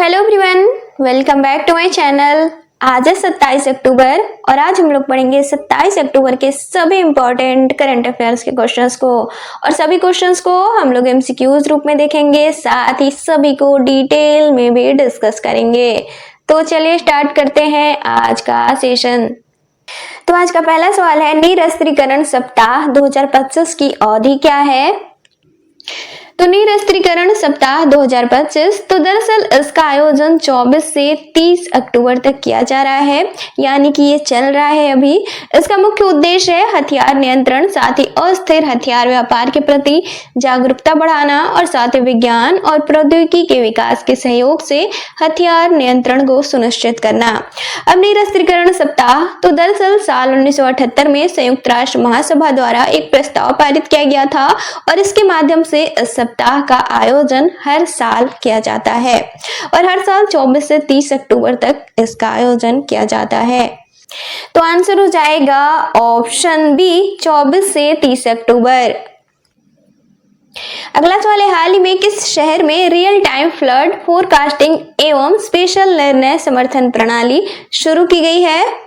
Hello everyone, welcome back to my channel. आज है 27 अक्टूबर और आज हम लोग पढ़ेंगे 27 अक्टूबर के सभी इंपॉर्टेंट करंट अफेयर्स के क्वेश्चंस को। और सभी क्वेश्चंस को हम लोग एमसीक्यूज रूप में देखेंगे, साथ ही सभी को डिटेल में भी डिस्कस करेंगे। तो चलिए स्टार्ट करते हैं आज का सेशन। तो आज का पहला सवाल है, निरस्त्रीकरण सप्ताह 2025 की अवधि क्या है? तो निरस्त्रीकरण सप्ताह 2025, तो दरअसल इसका आयोजन 24 से 30 अक्टूबर तक किया जा रहा है, यानी कि ये चल रहा है अभी। इसका मुख्य उद्देश्य है हथियार नियंत्रण, साथ ही अस्थिर हथियार व्यापार के प्रति जागरूकता बढ़ाना और साथ ही विज्ञान और प्रौद्योगिकी के विकास के सहयोग से हथियार नियंत्रण को सुनिश्चित करना। अब निरस्त्रीकरण सप्ताह, तो दरअसल साल 1978 में संयुक्त राष्ट्र महासभा द्वारा एक प्रस्ताव पारित किया गया था और इसके माध्यम से इस सप्ताह का आयोजन हर साल किया जाता है और हर साल 24 से 30 अक्टूबर तक इसका आयोजन किया जाता है। तो आंसर हो जाएगा ऑप्शन बी, 24 से 30 अक्टूबर। अगला सवाल है, हाल ही में किस शहर में रियल टाइम फ्लड फोरकास्टिंग एवं स्पेशल निर्णय समर्थन प्रणाली शुरू की गई है?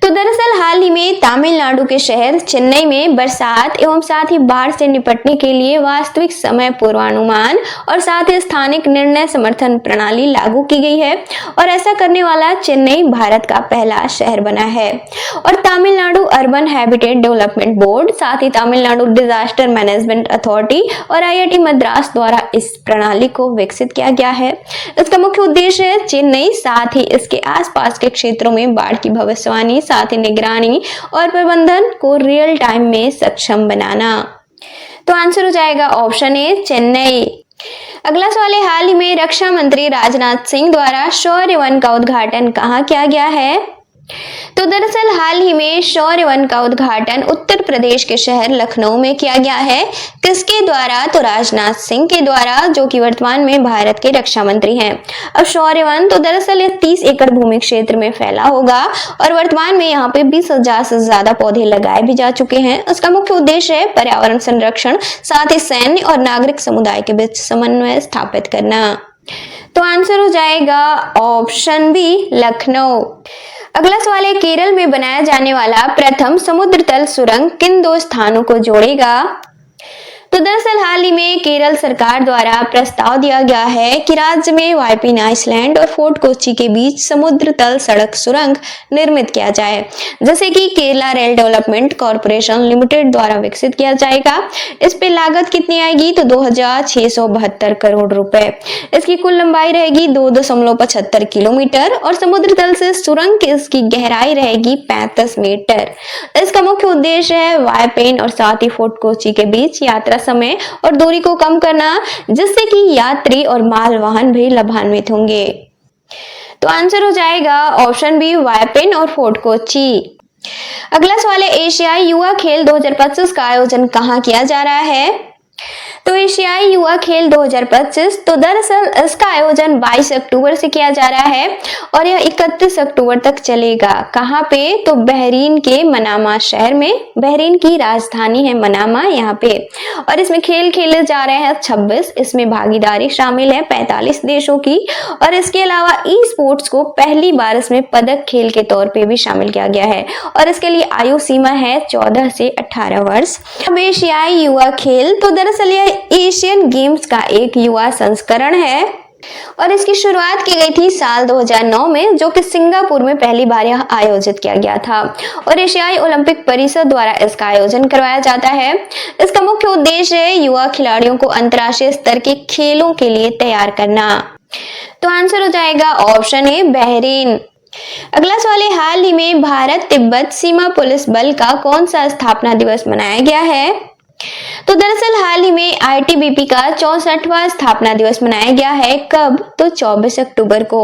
तो दरअसल हाल ही में तमिलनाडु के शहर चेन्नई में बरसात एवं साथ ही बाढ़ से निपटने के लिए वास्तविक समय पूर्वानुमान और साथ ही स्थानिक निर्णय समर्थन प्रणाली लागू की गई है और ऐसा करने वाला चेन्नई भारत का पहला शहर बना है। और Tamil Nadu urban habitat development board, साथ ही तमिलनाडु डिजास्टर मैनेजमेंट अथॉरिटी और आईआईटी मद्रास द्वारा इस प्रणाली को विकसित किया गया है। इसका मुख्य उद्देश्य है चेन्नई साथ ही इसके आसपास के क्षेत्रों में बाढ़ की भविष्यवाणी, साथ ही निगरानी और प्रबंधन को रियल टाइम में सक्षम बनाना। तो आंसर हो जाएगा ऑप्शन ए, चेन्नई। अगला सवाल है, हाल ही में रक्षा मंत्री राजनाथ सिंह द्वारा शौर्य वन का उद्घाटन कहाँ किया गया है? तो दरअसल हाल ही में शौर्य वन का उद्घाटन उत्तर प्रदेश के शहर लखनऊ में किया गया है। किसके द्वारा? तो राजनाथ सिंह के द्वारा, जो कि वर्तमान में भारत के रक्षा मंत्री हैं। अब शौर्य वन, तो दरअसल ये 30 एकड़ भूमि क्षेत्र में फैला होगा और वर्तमान में यहाँ पे 20,000 से ज्यादा पौधे लगाए भी जा चुके हैं। उसका मुख्य उद्देश्य है पर्यावरण संरक्षण, साथ ही सैन्य और नागरिक समुदाय के बीच समन्वय स्थापित करना। तो आंसर हो जाएगा ऑप्शन बी, लखनऊ। अगला सवाल है, केरल में बनाया जाने वाला प्रथम समुद्र तल सुरंग किन दो स्थानों को जोड़ेगा? तो दरअसल हाल ही में केरल सरकार द्वारा प्रस्ताव दिया गया है कि राज्य में वाइपिन आइसलैंड और फोर्ट कोच्चि के बीच समुद्र तल सड़क सुरंग निर्मित किया जाए, जैसे कि Kerala rail development corporation limited द्वारा विकसित किया जाएगा। इस पे लागत कितनी आएगी? तो 2,672 करोड़ रुपए। इसकी कुल लंबाई रहेगी 2.75 किलोमीटर और समुद्र तल से सुरंग की इसकी गहराई रहेगी 35 मीटर। इसका मुख्य उद्देश्य है वाइपिन और साथ ही फोर्ट कोच्चि के बीच यात्रा समय और दूरी को कम करना, जिससे कि यात्री और माल वाहन भी लाभान्वित होंगे। तो आंसर हो जाएगा ऑप्शन बी, वाइपिन और फोर्ट कोच्चि। अगला सवाल है, एशियाई युवा खेल 2025 का आयोजन कहाँ किया जा रहा है? तो एशियाई युवा खेल 2025, तो दरअसल इसका आयोजन 22 अक्टूबर से किया जा रहा है और यह 31 अक्टूबर तक चलेगा। कहाँ पे? तो बहरीन के मनामा शहर में। बहरीन की राजधानी है मनामा यहाँ पे। और इसमें खेल खेले जा रहे हैं 26, इसमें भागीदारी शामिल है 45 देशों की और इसके अलावा ई स्पोर्ट्स को पहली बार इसमें पदक खेल के तौर पे भी शामिल किया गया है और इसके लिए आयु सीमा है 14 से 18 वर्ष। अब एशियाई युवा खेल, तो दरअसल यह एशियन गेम्स का एक युवा संस्करण है और इसकी शुरुआत की गई थी साल 2009 में, जो कि सिंगापुर में पहली बार यह आयोजित किया गया था और एशियाई ओलंपिक परिषद द्वारा इसका आयोजन करवाया जाता है। इसका मुख्य उद्देश्य है युवा खिलाड़ियों को अंतर्राष्ट्रीय स्तर के खेलों के लिए तैयार करना। तो आंसर हो जाएगा ऑप्शन ए, बहरीन। अगला सवाल है, हाल ही में भारत तिब्बत सीमा पुलिस बल का कौन सा स्थापना दिवस मनाया गया है? तो दरअसल हाल ही में आईटीबीपी का 64वां स्थापना दिवस मनाया गया है। कब? तो 24 अक्टूबर को।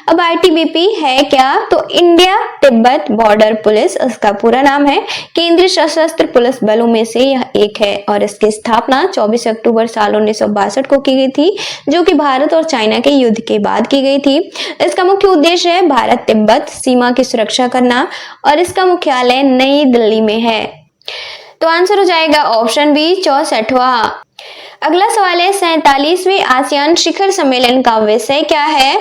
अब आईटीबीपी है क्या? तो इंडिया तिब्बत बॉर्डर पुलिस इसका पूरा नाम है। केंद्रीय सशस्त्र पुलिस बलों में से यह एक है और इसकी स्थापना 24 अक्टूबर साल 1962 को की गई थी, जो कि भारत और चाइना के युद्ध के बाद की गई थी। इसका मुख्य उद्देश्य है भारत तिब्बत सीमा की सुरक्षा करना और इसका मुख्यालय नई दिल्ली में है। तो आंसर हो जाएगा ऑप्शन बी, 64वां। अगला सवाल है 47वें आसियान शिखर सम्मेलन का विषय क्या है?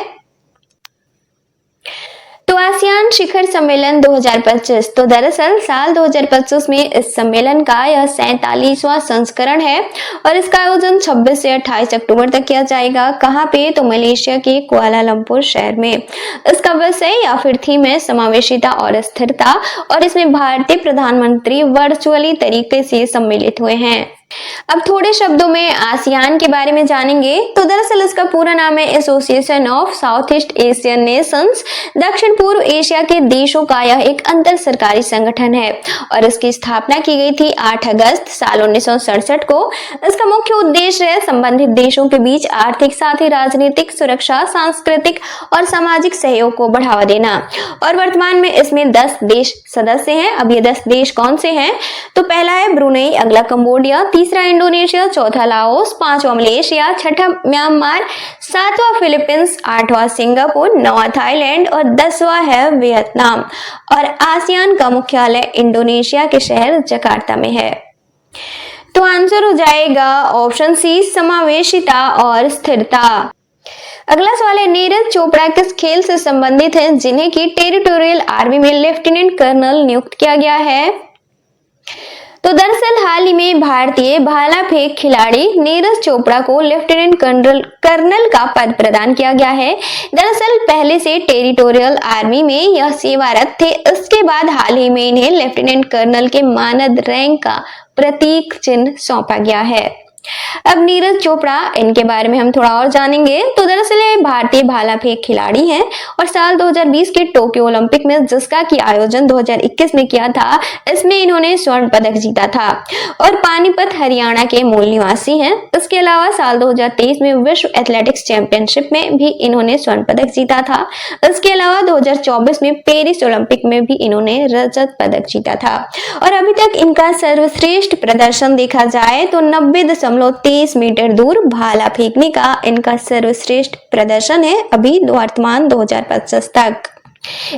तो आसियान शिखर सम्मेलन 2025। तो दरअसल साल 2025 में इस सम्मेलन का यह 47वां संस्करण है और इसका आयोजन 26 से 28 अक्टूबर तक किया जाएगा। कहाँ पे? तो मलेशिया के कुआलालंपुर शहर में। इसका विषय या फिर थीम है समावेशिता और स्थिरता और इसमें भारतीय प्रधानमंत्री वर्चुअली तरीके से सम्मिलित हुए हैं। अब थोड़े शब्दों में आसियान के बारे में जानेंगे। तो दरअसल इसका पूरा नाम है association of south east Asian Nations. दक्षिण पूर्व एशिया के देशों का यह एक अंतर सरकारी संगठन है और इसकी स्थापना की गई थी 8 अगस्त साल 1967 को। इसका मुख्य उद्देश्य है संबंधित देशों के बीच आर्थिक साथ ही राजनीतिक, सुरक्षा, सांस्कृतिक और सामाजिक सहयोग को बढ़ावा देना। और वर्तमान में इसमें 10 देश सदस्य हैं। अब ये 10 देश कौन से हैं? तो पहला है ब्रुनेई, अगला कंबोडिया, तीसरा इंडोनेशिया, चौथा लाओस, पांचवा मलेशिया, छठा म्यांमार, सातवां फिलीपींस, आठवां सिंगापुर, नौवां थाईलैंड और 10वां है वियतनाम। और आसियान का मुख्यालय इंडोनेशिया के शहर जकार्ता में है। तो आंसर हो जाएगा ऑप्शन सी, समावेशिता और स्थिरता। अगला सवाल है नीरज चोपड़ा किस खेल से संबंधित हैं जिन्हें की टेरिटोरियल आर्मी में लेफ्टिनेंट कर्नल नियुक्त किया गया है? तो दरअसल हाल ही में भारतीय भाला फेंक खिलाड़ी नीरज चोपड़ा को लेफ्टिनेंट कर्नल का पद प्रदान किया गया है। दरअसल पहले से टेरिटोरियल आर्मी में यह सेवारत थे। इसके बाद हाल ही में इन्हें लेफ्टिनेंट कर्नल के मानद रैंक का प्रतीक चिन्ह सौंपा गया है। अब नीरज चोपड़ा, इनके बारे में हम थोड़ा और जानेंगे। तो दरअसल ये भारतीय भाला फेंक खिलाड़ी हैं और साल 2020 के टोक्यो ओलंपिक में जिसका की आयोजन 2021 में किया था, इसमें इन्होंने स्वर्ण पदक जीता था और पानीपत हरियाणा के मूल निवासी हैं। इसके अलावा साल 2023 में विश्व एथलेटिक्स चैंपियनशिप में भी इन्होंने स्वर्ण पदक जीता था। इसके अलावा 2024 में पेरिस ओलंपिक में भी इन्होंने रजत पदक जीता था। और अभी तक इनका सर्वश्रेष्ठ प्रदर्शन देखा जाए तो 90.23 मीटर दूर भाला फेंकने का इनका सर्वश्रेष्ठ प्रदर्शन है अभी वर्तमान 2025 तक।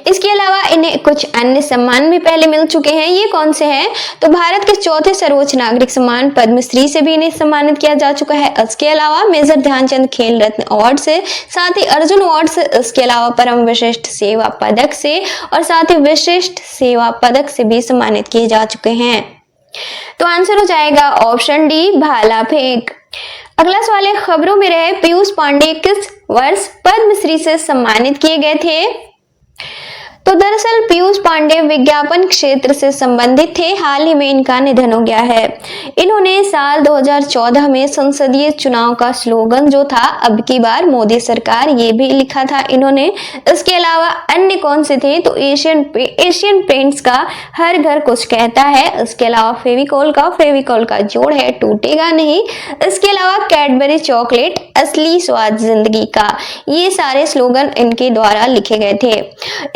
इसके अलावा इन्हें कुछ अन्य सम्मान भी पहले मिल चुके हैं। ये कौन से हैं? तो भारत के चौथे सर्वोच्च नागरिक सम्मान पद्मश्री से भी इन्हें सम्मानित किया जा चुका है। इसके अलावा मेजर ध्यानचंद खेल रत्न अवार्ड से, साथ ही अर्जुन अवार्ड से, इसके अलावा परम विशिष्ट सेवा पदक से और साथ ही विशिष्ट सेवा पदक से भी सम्मानित किए जा चुके हैं। तो आंसर हो जाएगा ऑप्शन डी, भाला फेंक। अगला सवाल है खबरों में रहे पीयूष पांडे किस वर्ष पद्मश्री से सम्मानित किए गए थे? तो दरअसल पीयूष पांडे विज्ञापन क्षेत्र से संबंधित थे। हाल ही में इनका निधन हो गया है। इन्होंने साल 2014 में संसदीय चुनाव का स्लोगन जो था अब की बार मोदी सरकार, ये भी लिखा था इन्होंने। इसके अलावा अन्य कौन से थे? तो एशियन पेंट्स का हर घर कुछ कहता है। इसके अलावा फेविकोल का जोड़ है टूटेगा नहीं। इसके अलावा कैडबरी चॉकलेट असली स्वाद जिंदगी का, ये सारे स्लोगन इनके द्वारा लिखे गए थे।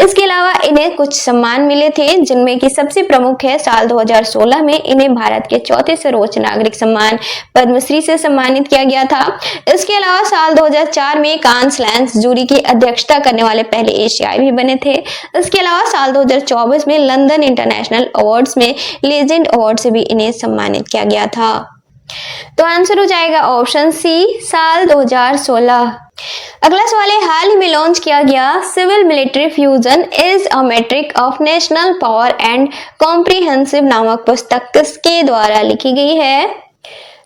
इसके अलावा इन्हें कुछ सम्मान मिले थे जिनमें कि सबसे प्रमुख है साल 2016 में इन्हें भारत के चौथे सर्वोच्च नागरिक सम्मान पद्मश्री से सम्मानित किया गया था। इसके अलावा साल 2004 में कांस लैंस जूरी की अध्यक्षता करने वाले पहले एशियाई भी बने थे। इसके अलावा साल 2024 में लंदन इंटरनेशनल अवार्ड्स में लेजेंड अवार्ड से भी इन्हें सम्मानित किया गया था। तो आंसर हो जाएगा ऑप्शन सी, साल 2016। अगला सवाल है हाल ही में लॉन्च किया गया civil military fusion is a metric of national power and comprehensive नामक पुस्तक किसके द्वारा लिखी गई है?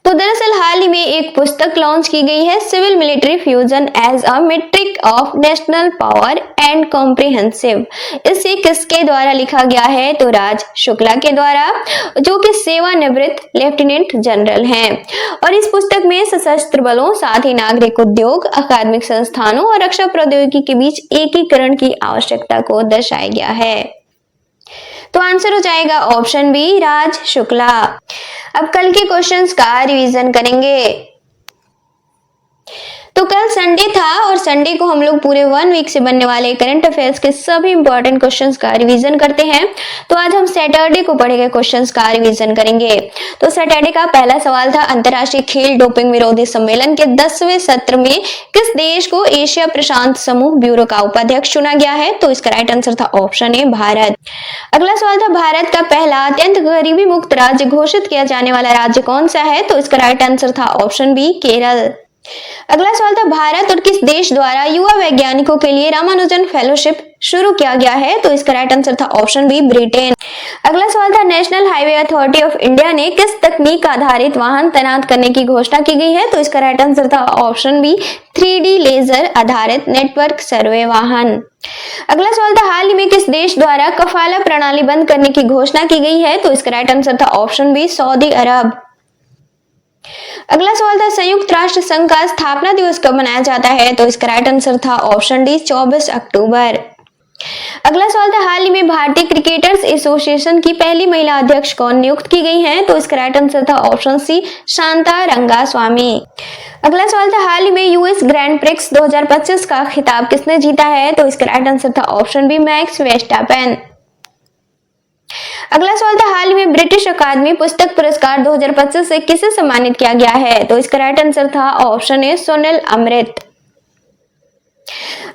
तो दरअसल हाल ही में एक पुस्तक लॉन्च की गई है civil military fusion as a metric of national power and comprehensive. इसे किसके द्वारा लिखा गया है? तो राज शुक्ला के द्वारा, जो कि सेवानिवृत्त लेफ्टिनेंट जनरल हैं। और इस पुस्तक में सशस्त्र बलों, साथ ही नागरिक उद्योग, अकादमिक संस्थानों और रक्षा प्रौद्योगिकी के बीच एकीकरण की आवश्यकता को दर्शाया गया है। तो आंसर हो जाएगा ऑप्शन बी, राज शुक्ला। अब कल के क्वेश्चंस का रिवीजन करेंगे। तो कल संडे था और संडे को हम लोग पूरे 1 वीक से बनने वाले करंट अफेयर्स के सभी इंपॉर्टेंट क्वेश्चंस का रिवीजन करते हैं। तो आज हम सैटरडे को पढ़े गए क्वेश्चंस का रिवीजन करेंगे। तो सैटरडे का पहला सवाल था, अंतर्राष्ट्रीय खेल डोपिंग विरोधी सम्मेलन के 10वें सत्र में किस देश को एशिया प्रशांत समूह ब्यूरो का उपाध्यक्ष चुना गया है? तो इसका राइट आंसर था ऑप्शन ए, भारत। अगला सवाल था, भारत का पहला अत्यंत गरीबी मुक्त राज्य घोषित किया जाने वाला राज्य कौन सा है? तो इसका राइट आंसर था ऑप्शन बी, केरल। अगला सवाल था, भारत और किस देश द्वारा युवा वैज्ञानिकों के लिए रामानुजन फेलोशिप शुरू किया गया है? तो इसका राइट आंसर था ऑप्शन बी, ब्रिटेन। अगला सवाल था, national highway authority of India ने किस तकनीक आधारित वाहन तैनात करने की घोषणा की गई है? तो इसका राइट आंसर था ऑप्शन बी, 3D लेजर आधारित नेटवर्क सर्वे वाहन। अगला सवाल था, हाल ही में किस देश द्वारा कफाला प्रणाली बंद करने की घोषणा की गई है? तो इसका राइट आंसर था ऑप्शन बी, सऊदी अरब। अगला सवाल था, संयुक्त राष्ट्र संघ का स्थापना दिवस कब मनाया जाता है? तो इसका राइट आंसर था ऑप्शन डी, 24 अक्टूबर। अगला सवाल था, हाल ही में भारतीय क्रिकेटर्स एसोसिएशन की पहली महिला अध्यक्ष कौन नियुक्त की गई हैं? तो इसका राइट आंसर था ऑप्शन सी, शांता रंगास्वामी। अगला सवाल था, हाल ही में यूएस ग्रैंड प्रिक्स 2025 का खिताब किसने जीता है? तो इसका राइट आंसर था ऑप्शन बी, मैक्स वेस्टापेन। अगला सवाल था, हाल ही में ब्रिटिश अकादमी पुस्तक पुरस्कार 2025 से किसे सम्मानित किया गया है? तो इसका राइट आंसर था ऑप्शन ए, सुनील अमृत।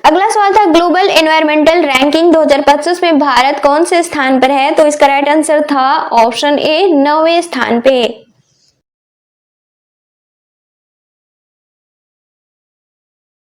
अगला सवाल था, ग्लोबल एनवायरमेंटल रैंकिंग 2025 में भारत कौन से स्थान पर है? तो इसका राइट आंसर था ऑप्शन ए, 9वें स्थान पे।